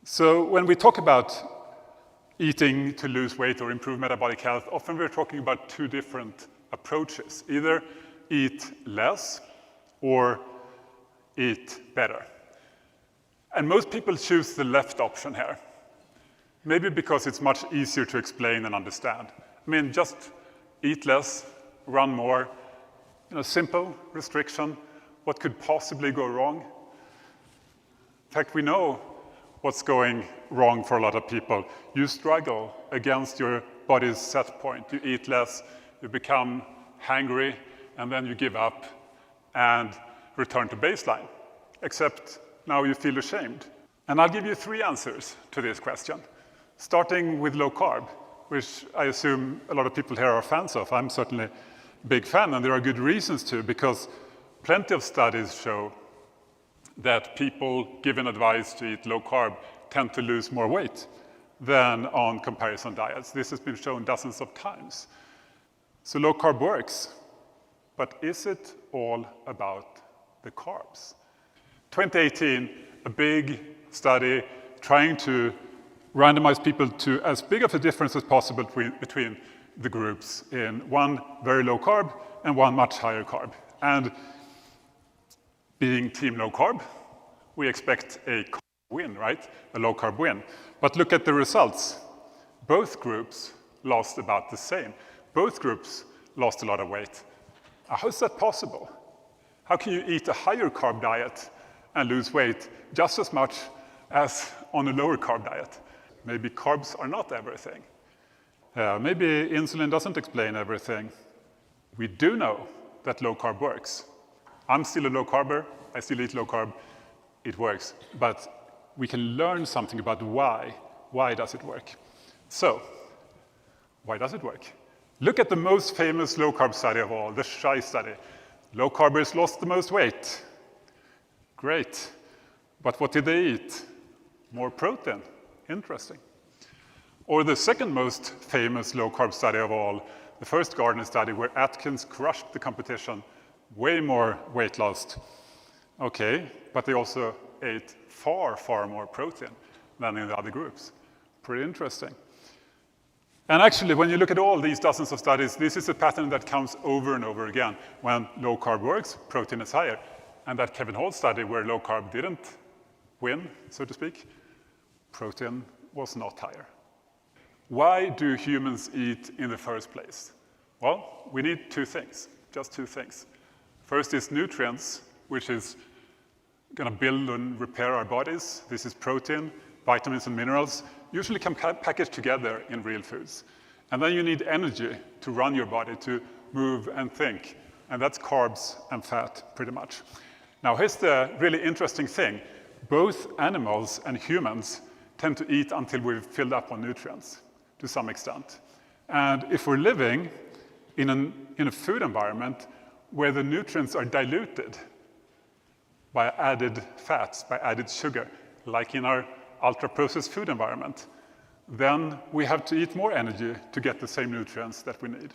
So when we talk about eating to lose weight or improve metabolic health, often we're talking about two different approaches. Either eat less or eat better. And most people choose the left option here. Maybe because it's much easier to explain and understand. I mean, just eat less, run more, simple restriction. What could possibly go wrong? In fact, we know what's going wrong for a lot of people. You struggle against your body's set point. You eat less, you become hangry, and then you give up and return to baseline. Except now you feel ashamed. And I'll give you 3 answers to this question. Starting with low carb, which I assume a lot of people here are fans of. I'm certainly a big fan, and there are good reasons to, because plenty of studies show that people given advice to eat low carb tend to lose more weight than on comparison diets. This has been shown dozens of times. So low carb works, but is it all about the carbs? 2018, a big study trying to randomize people to as big of a difference as possible between the groups in one very low carb and one much higher carb. And being team low carb, we expect a carb win, right? A low carb win. But look at the results. Both groups lost about the same. Both groups lost a lot of weight. How is that possible? How can you eat a higher carb diet and lose weight just as much as on a lower carb diet? Maybe carbs are not everything. Maybe insulin doesn't explain everything. We do know that low carb works. I'm still a low carber, I still eat low carb, it works. But we can learn something about why. Why does it work? So, why does it work? Look at the most famous low carb study of all, the Shai study. Low carbers lost the most weight. Great. But what did they eat? More protein. Interesting. Or the second most famous low carb study of all, the first Garden study where Atkins crushed the competition, way more weight loss. Okay, but they also ate far, far more protein than in the other groups. Pretty interesting. And actually, when you look at all these dozens of studies, this is a pattern that comes over and over again. When low carb works, protein is higher. And that Kevin Hall study where low carb didn't win, so to speak, protein was not higher. Why do humans eat in the first place? Well, we need 2 things, just 2 things. First is nutrients, which is going to build and repair our bodies. This is protein, vitamins and minerals, usually come packaged together in real foods. And then you need energy to run your body, to move and think. And that's carbs and fat, pretty much. Now, here's the really interesting thing. Both animals and humans tend to eat until we've filled up on nutrients to some extent. And if we're living in a food environment where the nutrients are diluted by added fats, by added sugar, like in our ultra-processed food environment, then we have to eat more energy to get the same nutrients that we need.